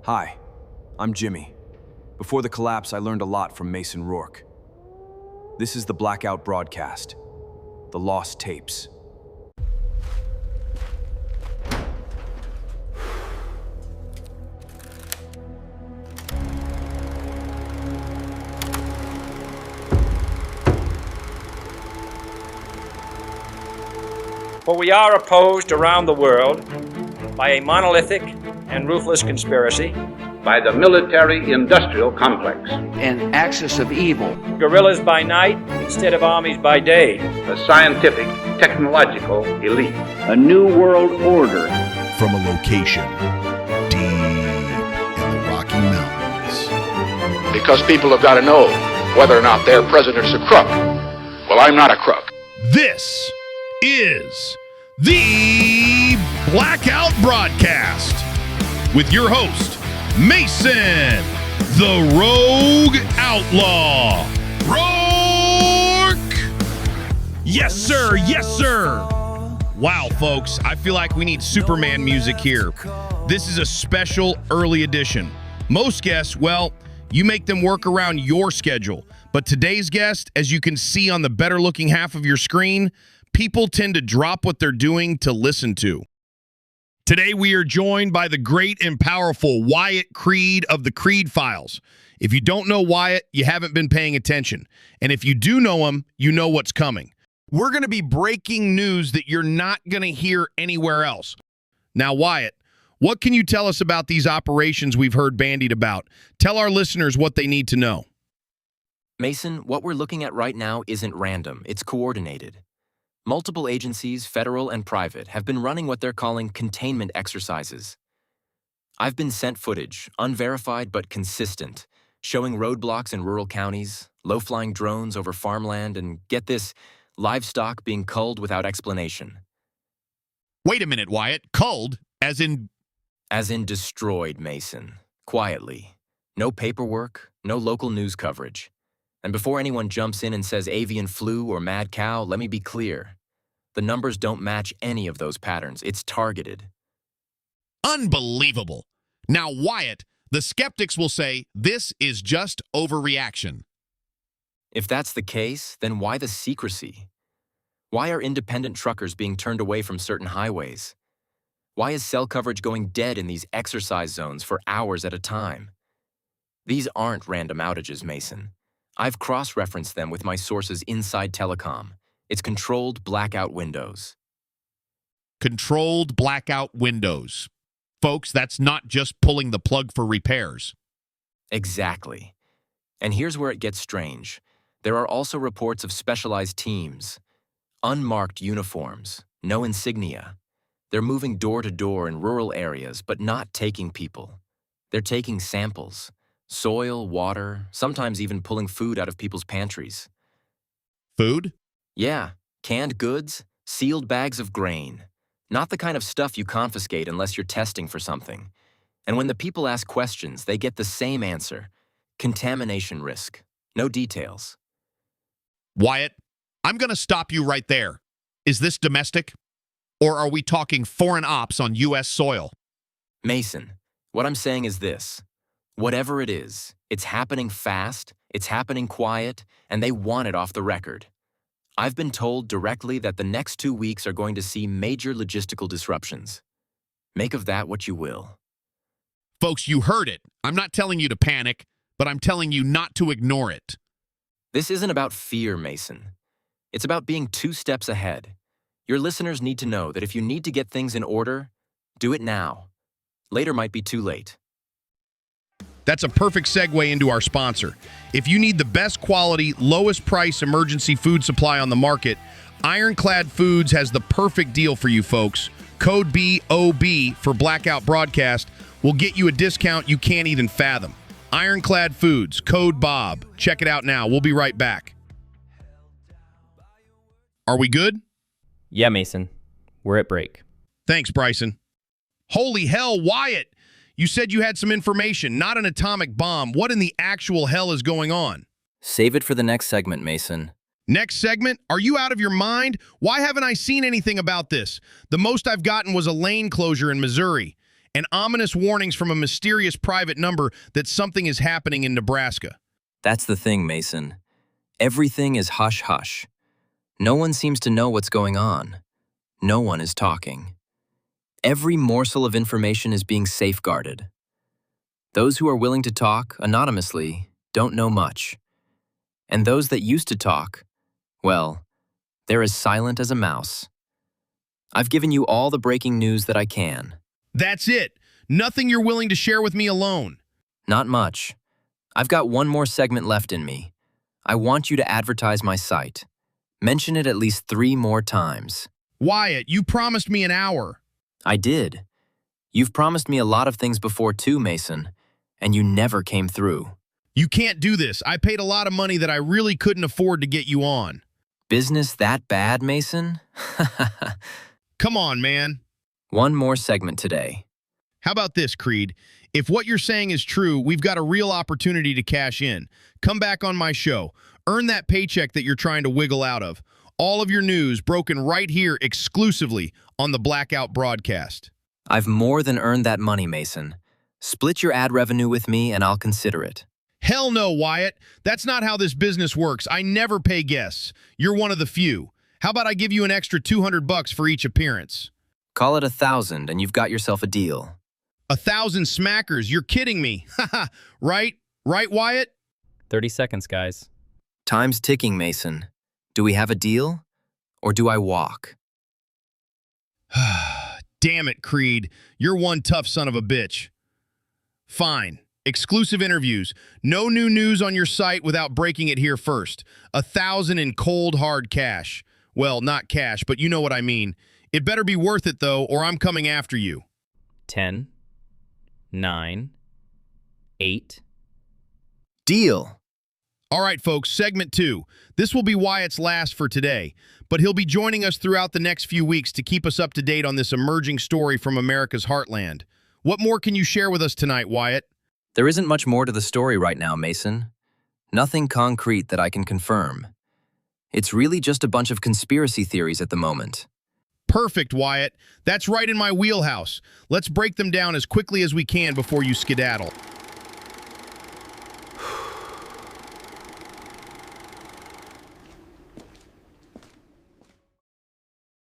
Hi, I'm Jimmy. Before the collapse, I learned a lot from Mason Rourke. This is the Blackout Broadcast, the lost tapes. For we are opposed around the world by a monolithic and ruthless conspiracy, by the military-industrial complex, an axis of evil, guerrillas by night instead of armies by day, the scientific, technological elite, a new world order. From a location deep in the Rocky Mountains. Because people have got to know whether or not their president's a crook. Well, I'm not a crook. This is the Blackout Broadcast with your host, Mason, the Rogue Outlaw. Rourke! Yes, sir. Yes, sir. Wow, folks, I feel like we need Superman music here. This is a special early edition. Most guests, well, you make them work around your schedule. But today's guest, as you can see on the better looking half of your screen, people tend to drop what they're doing to listen to. Today, we are joined by the great and powerful Wyatt Creed of the Creed Files. If you don't know Wyatt, you haven't been paying attention. And if you do know him, you know what's coming. We're going to be breaking news that you're not going to hear anywhere else. Now, Wyatt, what can you tell us about these operations we've heard bandied about? Tell our listeners what they need to know. Mason, what we're looking at right now isn't random. It's coordinated. Multiple agencies, federal and private, have been running what they're calling containment exercises. I've been sent footage, unverified but consistent, showing roadblocks in rural counties, low-flying drones over farmland, and get this, livestock being culled without explanation. Wait a minute, Wyatt. Culled? As in? As in destroyed, Mason. Quietly. No paperwork, no local news coverage. And before anyone jumps in and says avian flu or mad cow, let me be clear. The numbers don't match any of those patterns. It's targeted. Unbelievable. Now, Wyatt, the skeptics will say this is just overreaction. If that's the case, then why the secrecy? Why are independent truckers being turned away from certain highways? Why is cell coverage going dead in these exercise zones for hours at a time? These aren't random outages, Mason. I've cross-referenced them with my sources inside telecom. It's controlled blackout windows. Controlled blackout windows. Folks, that's not just pulling the plug for repairs. Exactly. And here's where it gets strange. There are also reports of specialized teams. Unmarked uniforms, no insignia. They're moving door to door in rural areas, but not taking people. They're taking samples. Soil, water, sometimes even pulling food out of people's pantries. Food? Yeah, canned goods, sealed bags of grain. Not the kind of stuff you confiscate unless you're testing for something. And when the people ask questions, they get the same answer. Contamination risk. No details. Wyatt, I'm going to stop you right there. Is this domestic? Or are we talking foreign ops on U.S. soil? Mason, what I'm saying is this. Whatever it is, it's happening fast, it's happening quiet, and they want it off the record. I've been told directly that the next 2 weeks are going to see major logistical disruptions. Make of that what you will. Folks, you heard it. I'm not telling you to panic, but I'm telling you not to ignore it. This isn't about fear, Mason. It's about being 2 steps ahead. Your listeners need to know that if you need to get things in order, do it now. Later might be too late. That's a perfect segue into our sponsor. If you need the best quality, lowest price emergency food supply on the market, Ironclad Foods has the perfect deal for you folks. Code BOB for Blackout Broadcast will get you a discount you can't even fathom. Ironclad Foods, code BOB. Check it out now. We'll be right back. Are we good? Yeah, Mason. We're at break. Thanks, Bryson. Holy hell, Wyatt! You said you had some information, not an atomic bomb. What in the actual hell is going on? Save it for the next segment, Mason. Next segment? Are you out of your mind? Why haven't I seen anything about this? The most I've gotten was a lane closure in Missouri. and ominous warnings from a mysterious private number that something is happening in Nebraska. That's the thing, Mason. Everything is hush-hush. No one seems to know what's going on. No one is talking. Every morsel of information is being safeguarded. Those who are willing to talk anonymously don't know much. And those that used to talk, well, they're as silent as a mouse. I've given you all the breaking news that I can. That's it. Nothing you're willing to share with me alone. Not much. I've got one more segment left in me. I want you to advertise my site. Mention it at least 3 more times. Wyatt, you promised me an hour. I did. You've promised me a lot of things before too, Mason, and you never came through. You can't do this. I paid a lot of money that I really couldn't afford to get you on. Business that bad, Mason? Come on, man. One more segment today. How about this, Creed? If what you're saying is true, we've got a real opportunity to cash in. Come back on my show. Earn that paycheck that you're trying to wiggle out of. All of your news broken right here exclusively on the Blackout Broadcast. I've more than earned that money, Mason. Split your ad revenue with me and I'll consider it. Hell no, Wyatt. That's not how this business works. I never pay guests. You're one of the few. How about I give you an extra $200 for each appearance? Call it 1,000 and you've got yourself a deal. 1,000 smackers. You're kidding me. Haha. Right? Right, Wyatt? 30 seconds, guys. Time's ticking, Mason. Do we have a deal? Or do I walk? Damn it, Creed. You're one tough son of a bitch. Fine. Exclusive interviews. No new news on your site without breaking it here first. 1,000 in cold, hard cash. Well, not cash, but you know what I mean. It better be worth it, though, or I'm coming after you. 10, 9, 8. Deal. All right, folks, segment 2. This will be Wyatt's last for today, but he'll be joining us throughout the next few weeks to keep us up to date on this emerging story from America's heartland. What more can you share with us tonight, Wyatt? There isn't much more to the story right now, Mason. Nothing concrete that I can confirm. It's really just a bunch of conspiracy theories at the moment. Perfect, Wyatt. That's right in my wheelhouse. Let's break them down as quickly as we can before you skedaddle.